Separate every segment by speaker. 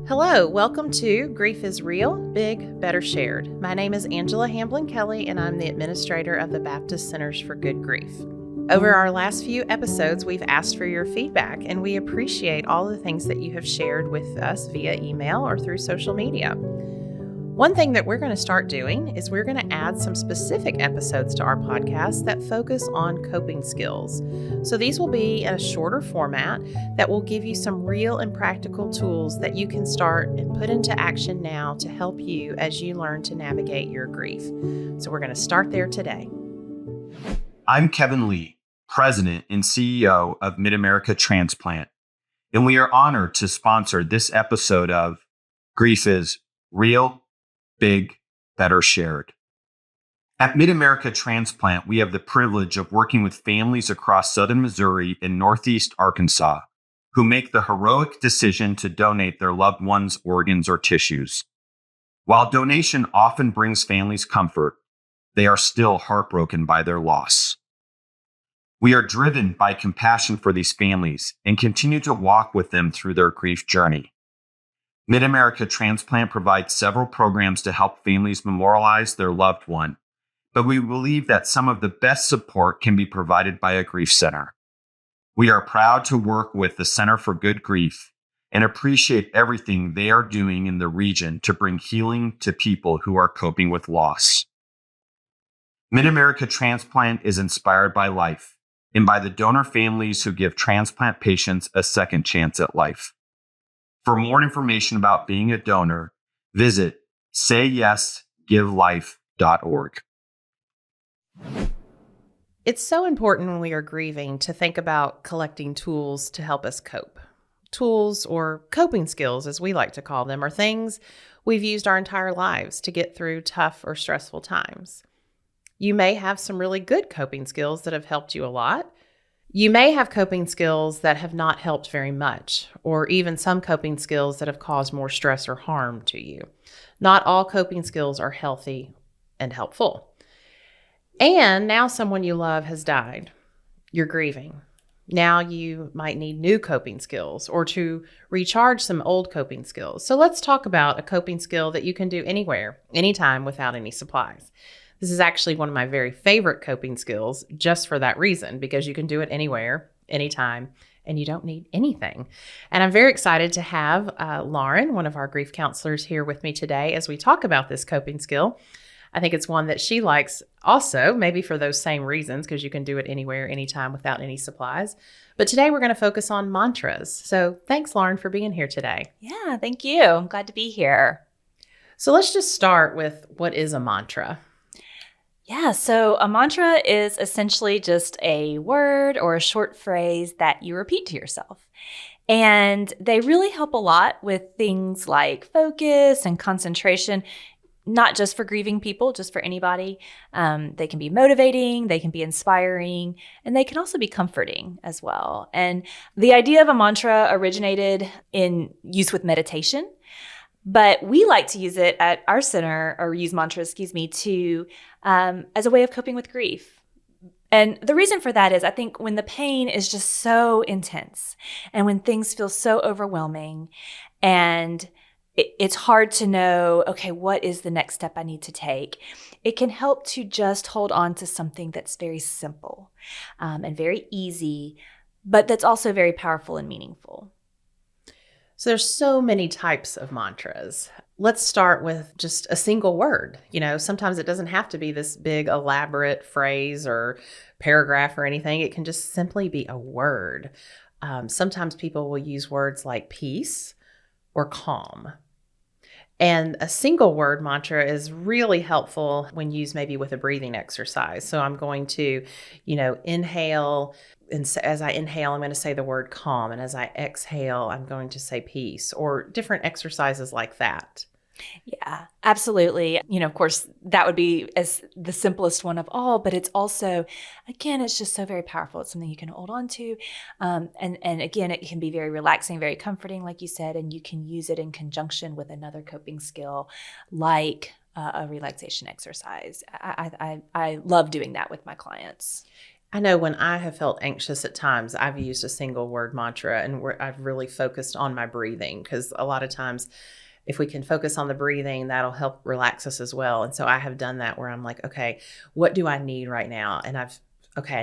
Speaker 1: Hello, welcome to Grief is Real, Big, Better Shared. My name is Angela Hamblin Kelly, and I'm the administrator of the Baptist Centers for Good Grief. Over our last few episodes, we've asked for your feedback, and we appreciate all the things that you have shared with us via email or through social media. One thing that we're going to start doing is we're going to add some specific episodes to our podcast that focus on coping skills. So these will be in a shorter format that will give you some real and practical tools that you can start and put into action now to help you as you learn to navigate your grief. So we're going to start there today.
Speaker 2: I'm Kevin Lee, President and CEO of Mid-America Transplant, and we are honored to sponsor this episode of Grief is Real, Big, Better Shared. At Mid-America Transplant, we have the privilege of working with families across southern Missouri and northeast Arkansas who make the heroic decision to donate their loved ones' organs or tissues. While donation often brings families comfort, they are still heartbroken by their loss. We are driven by compassion for these families and continue to walk with them through their grief journey. Mid-America Transplant provides several programs to help families memorialize their loved one, but we believe that some of the best support can be provided by a grief center. We are proud to work with the Center for Good Grief and appreciate everything they are doing in the region to bring healing to people who are coping with loss. Mid-America Transplant is inspired by life and by the donor families who give transplant patients a second chance at life. For more information about being a donor, visit sayyesgivelife.org.
Speaker 1: It's so important when we are grieving to think about collecting tools to help us cope. Tools, or coping skills as we like to call them, are things we've used our entire lives to get through tough or stressful times. You may have some really good coping skills that have helped you a lot. You may have coping skills that have not helped very much, or even some coping skills that have caused more stress or harm to you. Not all coping skills are healthy and helpful. And now someone you love has died. You're grieving. Now you might need new coping skills or to recharge some old coping skills. So let's talk about a coping skill that you can do anywhere, anytime, without any supplies. This is actually one of my very favorite coping skills just for that reason, because you can do it anywhere, anytime, and you don't need anything. And I'm very excited to have Lauren, one of our grief counselors, here with me today as we talk about this coping skill. I think it's one that she likes also, maybe for those same reasons, because you can do it anywhere, anytime, without any supplies. But today we're going to focus on mantras. So thanks, Lauren, for being here today.
Speaker 3: Yeah, thank you. I'm glad to be here.
Speaker 1: So let's just start with, what is a mantra?
Speaker 3: Yeah, so a mantra is essentially just a word or a short phrase that you repeat to yourself. And they really help a lot with things like focus and concentration, not just for grieving people, just for anybody. They can be motivating, they can be inspiring, and they can also be comforting as well. And the idea of a mantra originated in use with meditation. But we like to use it at our center, or use mantras, to as a way of coping with grief. And the reason for that is, I think when the pain is just so intense and when things feel so overwhelming and it's hard to know, okay, what is the next step I need to take? It can help to just hold on to something that's very simple and very easy, but that's also very powerful and meaningful.
Speaker 1: So there's so many types of mantras. Let's start with just a single word. Sometimes it doesn't have to be this big elaborate phrase or paragraph or anything. It can just simply be a word. Sometimes people will use words like peace or calm. And a single word mantra is really helpful when used maybe with a breathing exercise. So I'm going to, inhale. And as I inhale, I'm going to say the word calm. And as I exhale, I'm going to say peace, or different exercises like that.
Speaker 3: Yeah, absolutely. Of course, that would be as the simplest one of all, but it's also, again, it's just so very powerful. It's something you can hold on to. And again, it can be very relaxing, very comforting, like you said, and you can use it in conjunction with another coping skill like a relaxation exercise. I love doing that with my clients.
Speaker 1: I know when I have felt anxious at times, I've used a single word mantra, and I've really focused on my breathing, because a lot of times if we can focus on the breathing, that'll help relax us as well. And so I have done that where I'm like, okay, what do I need right now? And I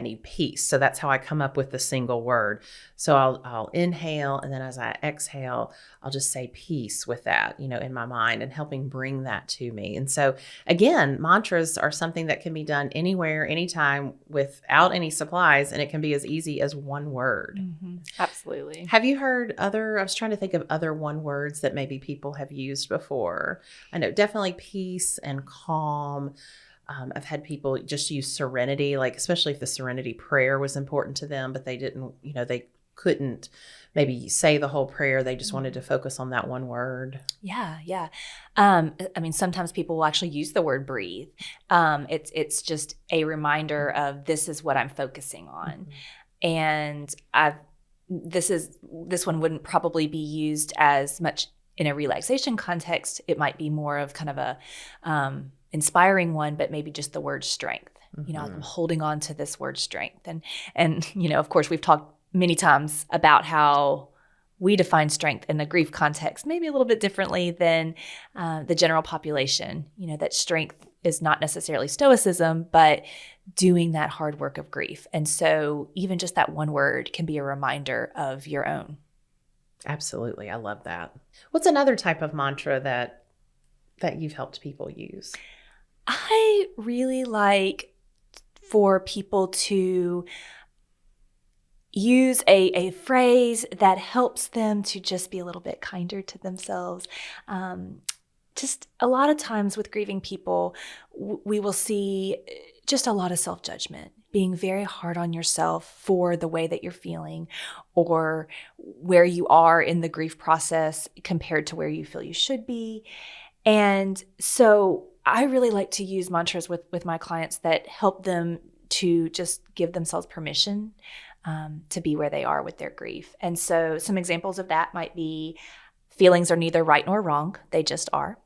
Speaker 1: need peace. So that's how I come up with the single word. So I'll inhale, and then as I exhale, I'll just say peace with that, in my mind, and helping bring that to me. And so again, mantras are something that can be done anywhere, anytime, without any supplies, and it can be as easy as one word.
Speaker 3: Mm-hmm. Absolutely.
Speaker 1: Have you heard I was trying to think of other one words that maybe people have used before. I know definitely peace and calm. I've had people just use serenity, like especially if the serenity prayer was important to them, but they didn't, they couldn't maybe say the whole prayer. They just wanted to focus on that one word.
Speaker 3: Yeah. Sometimes people will actually use the word breathe. It's just a reminder of this is what I'm focusing on. Mm-hmm. And this one wouldn't probably be used as much in a relaxation context. It might be more of kind of a inspiring one, but maybe just the word strength. Mm-hmm. I'm holding on to this word strength. And of course, we've talked many times about how we define strength in a grief context, maybe a little bit differently than the general population. That strength is not necessarily stoicism, but doing that hard work of grief. And so even just that one word can be a reminder of your own.
Speaker 1: Absolutely. I love that. What's another type of mantra that you've helped people use?
Speaker 3: I really like for people to use a phrase that helps them to just be a little bit kinder to themselves. Just a lot of times with grieving people, we will see just a lot of self-judgment, being very hard on yourself for the way that you're feeling or where you are in the grief process compared to where you feel you should be. And so I really like to use mantras with my clients that help them to just give themselves permission to be where they are with their grief. And so some examples of that might be feelings are neither right nor wrong, they just are.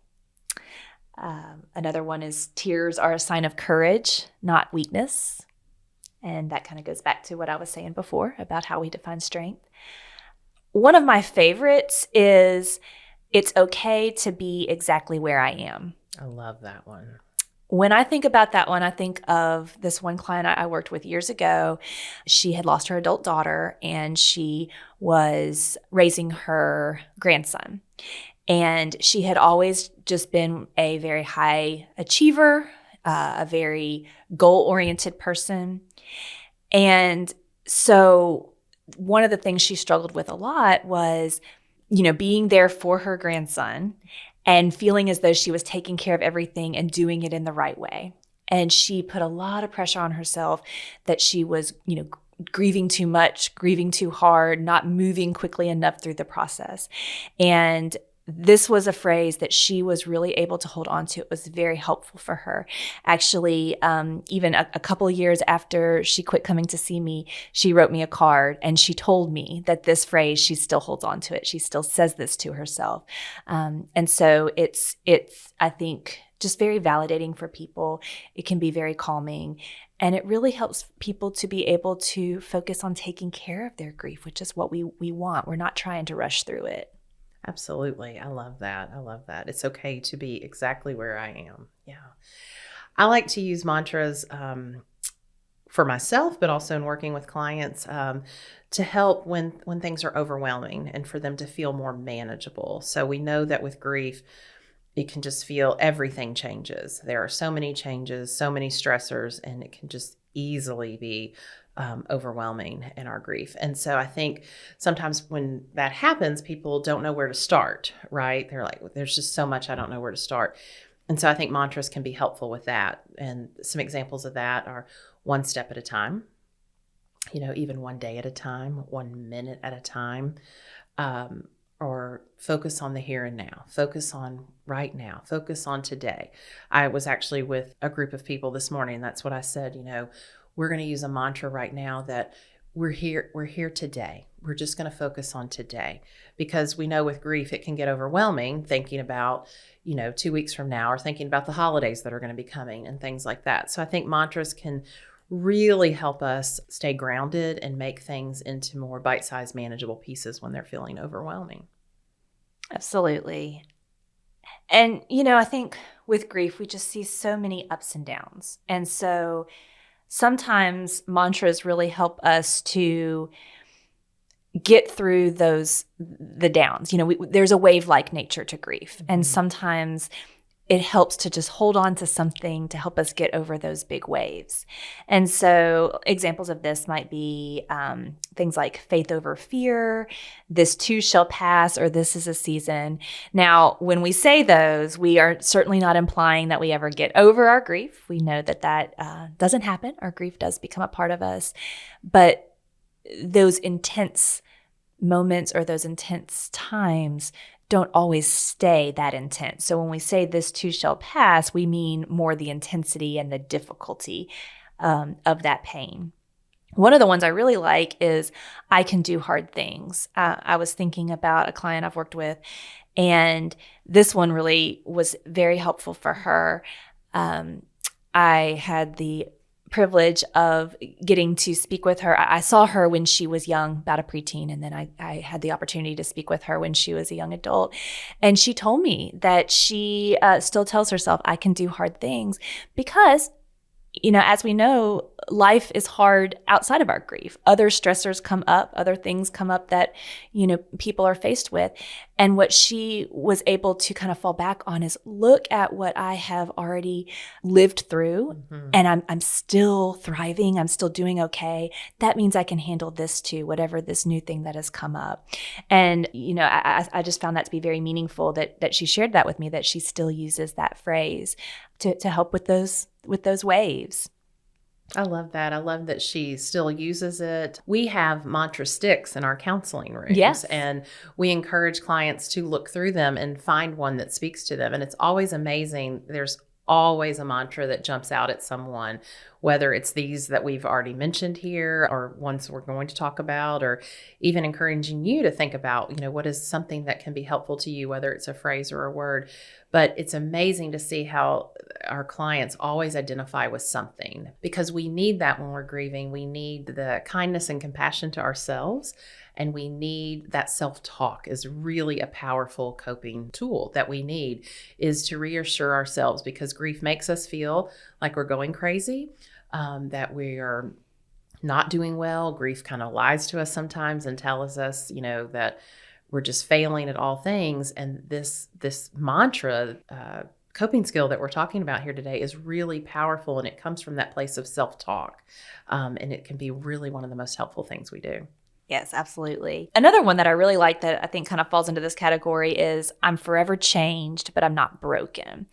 Speaker 3: Another one is tears are a sign of courage, not weakness. And that kind of goes back to what I was saying before about how we define strength. One of my favorites is it's okay to be exactly where I am.
Speaker 1: I love that one.
Speaker 3: When I think about that one, I think of this one client I worked with years ago. She had lost her adult daughter and she was raising her grandson. And she had always just been a very high achiever, a very goal-oriented person. And so one of the things she struggled with a lot was, being there for her grandson and feeling as though she was taking care of everything and doing it in the right way. And she put a lot of pressure on herself that she was, grieving too much, grieving too hard, not moving quickly enough through the process. And this was a phrase that she was really able to hold on to. It was very helpful for her. Actually, even a couple of years after she quit coming to see me, she wrote me a card and she told me that this phrase, she still holds on to it. She still says this to herself. And so it's, I think, just very validating for people. It can be very calming. And it really helps people to be able to focus on taking care of their grief, which is what we want. We're not trying to rush through it.
Speaker 1: Absolutely. I love that. It's okay to be exactly where I am. Yeah. I like to use mantras for myself, but also in working with clients to help when things are overwhelming and for them to feel more manageable. So we know that with grief, you can just feel everything changes. There are so many changes, so many stressors, and it can just easily be overwhelming in our grief. And so I think sometimes when that happens, people don't know where to start, right? They're like, there's just so much, I don't know where to start. And so I think mantras can be helpful with that. And some examples of that are one step at a time, even one day at a time, 1 minute at a time, or focus on the here and now, focus on right now, focus on today. I was actually with a group of people this morning. That's what I said, we're going to use a mantra right now that we're here today. We're just going to focus on today, because we know with grief, it can get overwhelming thinking about, 2 weeks from now, or thinking about the holidays that are going to be coming and things like that. So I think mantras can really help us stay grounded and make things into more bite-sized, manageable pieces when they're feeling overwhelming.
Speaker 3: Absolutely. And, I think with grief, we just see so many ups and downs. And so sometimes mantras really help us to get through the downs. There's a wave-like nature to grief.
Speaker 1: Mm-hmm.
Speaker 3: And sometimes it helps to just hold on to something to help us get over those big waves. And so examples of this might be things like faith over fear, this too shall pass, or this is a season. Now, when we say those, we are certainly not implying that we ever get over our grief. We know that doesn't happen. Our grief does become a part of us. But those intense moments or those intense times don't always stay that intense. So when we say this too shall pass, we mean more the intensity and the difficulty of that pain. One of the ones I really like is I can do hard things. I was thinking about a client I've worked with, and this one really was very helpful for her. I had the privilege of getting to speak with her. I saw her when she was young, about a preteen, and then I had the opportunity to speak with her when she was a young adult. And she told me that she still tells herself, I can do hard things because, as we know, life is hard outside of our grief. Other stressors come up, other things come up that, people are faced with. And what she was able to kind of fall back on is look at what I have already lived through, and I'm still thriving. I'm still doing okay. That means I can handle this too, whatever this new thing that has come up. And, I just found that to be very meaningful that she shared that with me, that she still uses that phrase to help with those waves.
Speaker 1: I love that. I love that she still uses it. We have mantra sticks in our counseling rooms,
Speaker 3: Yes.
Speaker 1: and we encourage clients to look through them and find one that speaks to them. And it's always amazing. There's always a mantra that jumps out at someone, whether it's these that we've already mentioned here or ones we're going to talk about, or even encouraging you to think about, what is something that can be helpful to you, whether it's a phrase or a word. But it's amazing to see how our clients always identify with something, because we need that when we're grieving. We need the kindness and compassion to ourselves, and we need that self-talk is really a powerful coping tool that we need, is to reassure ourselves, because grief makes us feel like we're going crazy, that we are not doing well. Grief kind of lies to us sometimes and tells us, that we're just failing at all things. And this mantra, coping skill that we're talking about here today is really powerful, and it comes from that place of self-talk. And it can be really one of the most helpful things we do.
Speaker 3: Yes, absolutely. Another one that I really like that I think kind of falls into this category is I'm forever changed, but I'm not broken.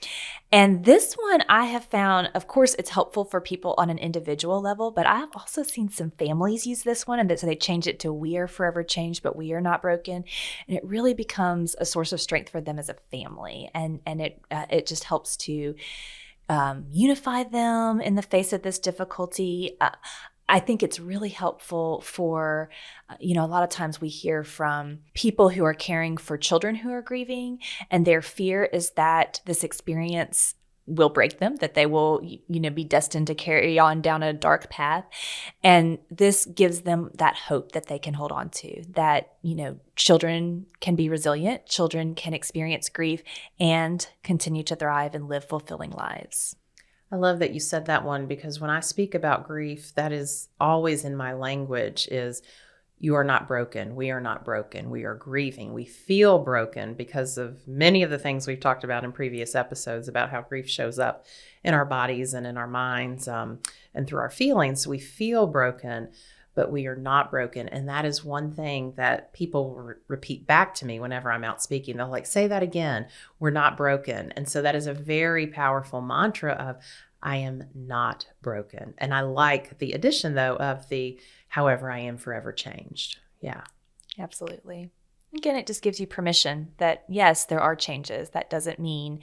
Speaker 3: And this one I have found, of course, it's helpful for people on an individual level, but I have also seen some families use this one, and so they change it to we are forever changed, but we are not broken. And it really becomes a source of strength for them as a family. And it just helps to unify them in the face of this difficulty. I think it's really helpful for, a lot of times we hear from people who are caring for children who are grieving, and their fear is that this experience will break them, that they will, be destined to carry on down a dark path. And this gives them that hope that they can hold on to, that, children can be resilient, children can experience grief and continue to thrive and live fulfilling lives.
Speaker 1: I love that you said that one, because when I speak about grief, that is always in my language is you are not broken. We are not broken. We are grieving. We feel broken because of many of the things we've talked about in previous episodes about how grief shows up in our bodies and in our minds and through our feelings. We feel broken, but we are not broken. And that is one thing that people repeat back to me whenever I'm out speaking. They'll say that again, we're not broken. And so that is a very powerful mantra of I am not broken. And I like the addition though of the however I am forever changed. Yeah.
Speaker 3: Absolutely. Again, it just gives you permission that yes, there are changes. That doesn't mean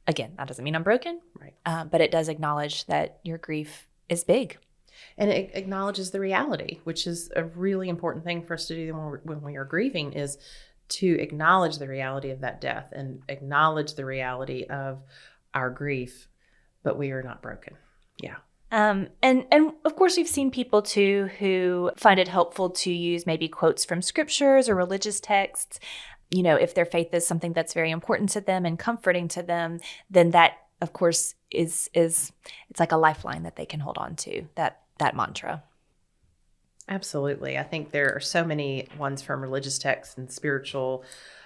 Speaker 3: I'm broken,
Speaker 1: right?
Speaker 3: But it does acknowledge that your grief is big.
Speaker 1: And it acknowledges the reality, which is a really important thing for us to do when we are grieving, is to acknowledge the reality of that death and acknowledge the reality of our grief, but we are not broken. Yeah.
Speaker 3: And of course, we've seen people too who find it helpful to use maybe quotes from scriptures or religious texts. If their faith is something that's very important to them and comforting to them, then that, of course, is it's like a lifeline that they can hold on to, that mantra.
Speaker 1: Absolutely. I think there are so many ones from religious texts and spiritual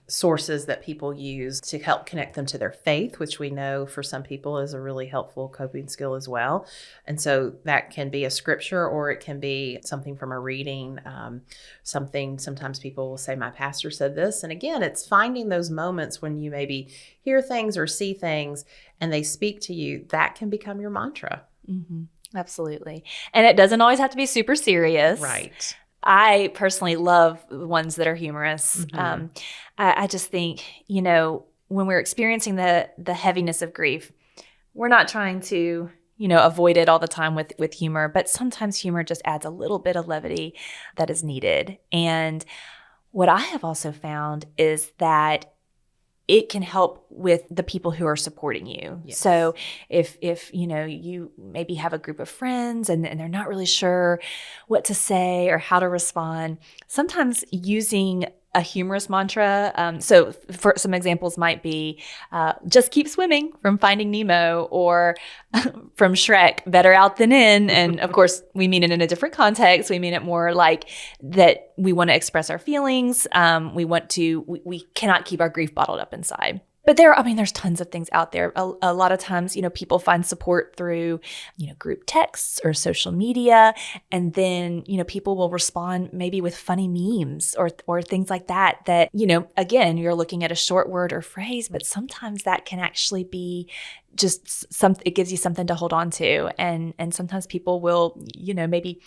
Speaker 1: sources that people use to help connect them to their faith, which we know for some people is a really helpful coping skill as well. And so that can be a scripture, or it can be something from a reading, sometimes people will say, my pastor said this. And again, it's finding those moments when you maybe hear things or see things and they speak to you, that can become your mantra.
Speaker 3: Mm-hmm. Absolutely. And it doesn't always have to be super serious.
Speaker 1: Right.
Speaker 3: I personally love the ones that are humorous.
Speaker 1: Mm-hmm.
Speaker 3: I just think, when we're experiencing the heaviness of grief, we're not trying to, avoid it all the time with humor, but sometimes humor just adds a little bit of levity that is needed. And what I have also found is that it can help with the people who are supporting you.
Speaker 1: Yes.
Speaker 3: So if you maybe have a group of friends and they're not really sure what to say or how to respond, sometimes using a humorous mantra. So for some examples might be, just keep swimming from Finding Nemo, or from Shrek, better out than in. And of course, we mean it in a different context. We mean it more like that we want to express our feelings. We cannot keep our grief bottled up inside. But there's tons of things out there. A lot of times, people find support through, group texts or social media. And then, people will respond maybe with funny memes or things like that, again, you're looking at a short word or phrase, but sometimes that can actually be just it gives you something to hold on to. And sometimes people will, maybe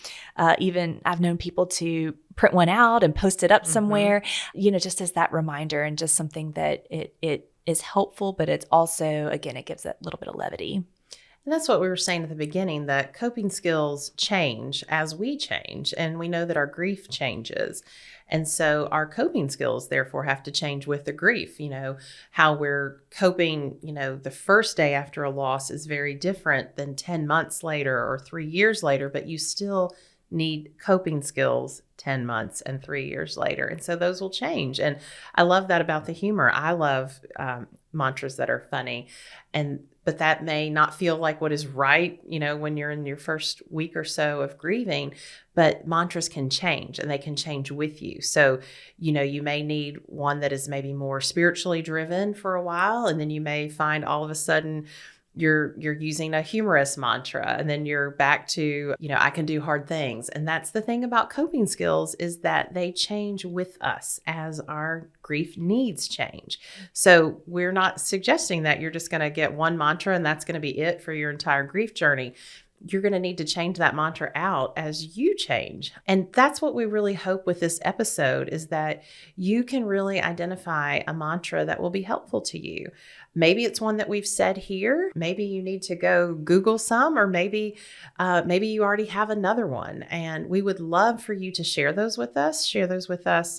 Speaker 3: even I've known people to print one out and post it up somewhere, just as that reminder, and just something that it is helpful, but it's also, again, it gives that little bit of levity.
Speaker 1: And that's what we were saying at the beginning, that coping skills change as we change, and we know that our grief changes. And so our coping skills, therefore, have to change with the grief. How we're coping, the first day after a loss is very different than 10 months later or 3 years later, but you still need coping skills 10 months and 3 years later. And so those will change. And I love that about the humor. I love mantras that are funny, but that may not feel like what is right, when you're in your first week or so of grieving, but mantras can change, and they can change with you. So, you may need one that is maybe more spiritually driven for a while, and then you may find all of a sudden you're using a humorous mantra, and then you're back to, I can do hard things. And that's the thing about coping skills, is that they change with us as our grief needs change. So we're not suggesting that you're just going to get one mantra and that's going to be it for your entire grief journey. You're going to need to change that mantra out as you change. And that's what we really hope with this episode, is that you can really identify a mantra that will be helpful to you. Maybe it's one that we've said here. Maybe you need to go Google some, or maybe you already have another one. And we would love for you to share those with us.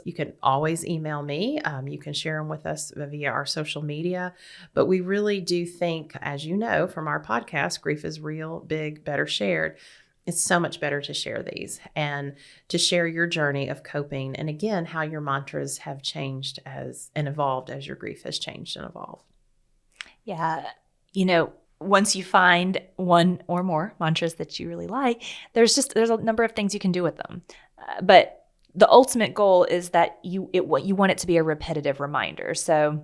Speaker 1: You can always email me. You can share them with us via our social media. But we really do think, as you know from our podcast, Grief is Real, Big, Better Shared, it's so much better to share these and to share your journey of coping. And again, how your mantras have changed and evolved as your grief has changed and evolved.
Speaker 3: Yeah. Once you find one or more mantras that you really like, there's a number of things you can do with them. But the ultimate goal is that you want it to be a repetitive reminder. So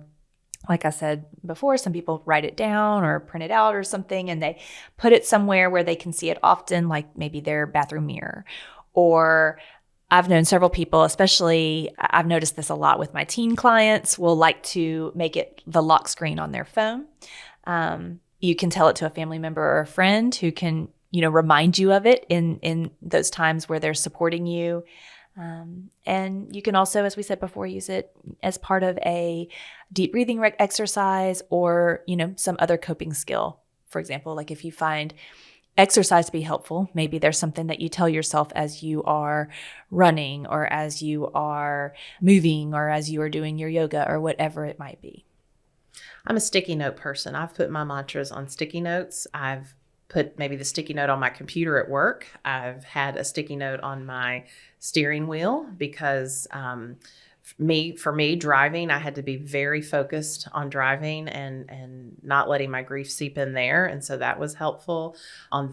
Speaker 3: like I said before, some people write it down or print it out or something, and they put it somewhere where they can see it often, like maybe their bathroom mirror. Or I've known several people, especially I've noticed this a lot with my teen clients, will like to make it the lock screen on their phone. You can tell it to a family member or a friend who can, remind you of it in those times where they're supporting you. And you can also, as we said before, use it as part of a deep breathing exercise, or, some other coping skill. For example, like if you find exercise to be helpful, maybe there's something that you tell yourself as you are running, or as you are moving, or as you are doing your yoga, or whatever it might be.
Speaker 1: I'm a sticky note person. I've put my mantras on sticky notes. I've put maybe the sticky note on my computer at work. I've had a sticky note on my steering wheel because for me driving, I had to be very focused on driving and not letting my grief seep in there. And so that was helpful. On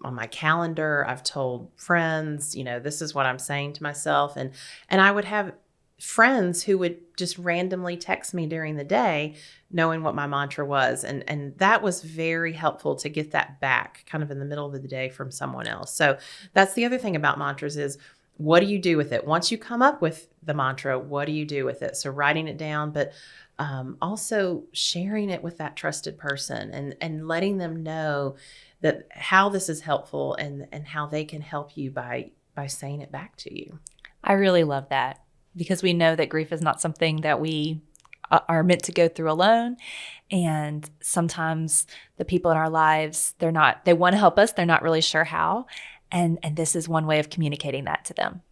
Speaker 1: my calendar, I've told friends, this is what I'm saying to myself. And I would have friends who would just randomly text me during the day knowing what my mantra was. And that was very helpful to get that back kind of in the middle of the day from someone else. So that's the other thing about mantras is, what do you do with it? Once you come up with the mantra, what do you do with it? So writing it down, but also sharing it with that trusted person and letting them know that how this is helpful and how they can help you by saying it back to you.
Speaker 3: I really love that, because we know that grief is not something that we are meant to go through alone. And sometimes the people in our lives, they want to help us. They're not really sure how. And this is one way of communicating that to them.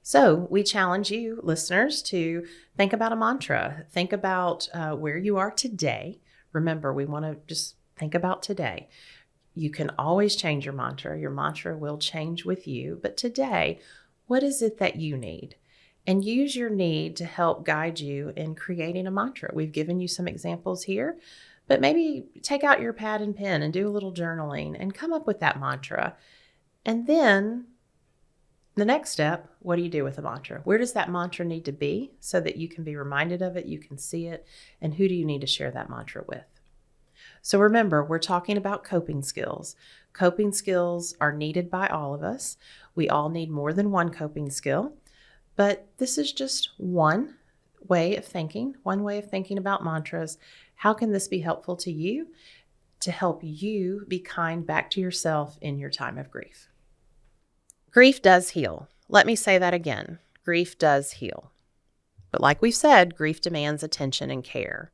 Speaker 1: So we challenge you, listeners, to think about a mantra. Think about where you are today. Remember, we want to just think about today. You can always change your mantra. Your mantra will change with you. But today, what is it that you need? And use your need to help guide you in creating a mantra. We've given you some examples here, but maybe take out your pad and pen and do a little journaling and come up with that mantra. And then the next step, what do you do with the mantra? Where does that mantra need to be so that you can be reminded of it, you can see it, and who do you need to share that mantra with? So remember, we're talking about coping skills. Coping skills are needed by all of us. We all need more than one coping skill, but this is just one way of thinking about mantras. How can this be helpful to you to help you be kind back to yourself in your time of grief? Grief does heal. Let me say that again. Grief does heal. But like we've said, grief demands attention and care.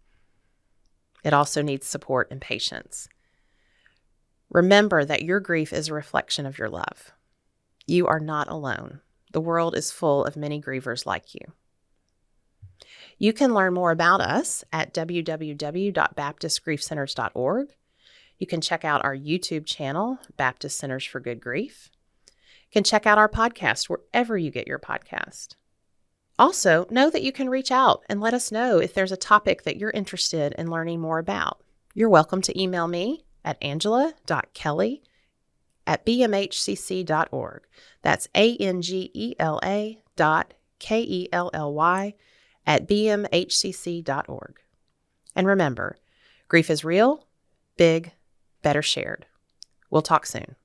Speaker 1: It also needs support and patience. Remember that your grief is a reflection of your love. You are not alone. The world is full of many grievers like you. You can learn more about us at www.baptistgriefcenters.org. You can check out our YouTube channel, Baptist Centers for Good Grief. You can check out our podcast wherever you get your podcast. Also, know that you can reach out and let us know if there's a topic that you're interested in learning more about. You're welcome to email me at angela.kelly@bmhcc.org. That's angela.kelly@bmhcc.org. And remember, grief is real, big, better shared. We'll talk soon.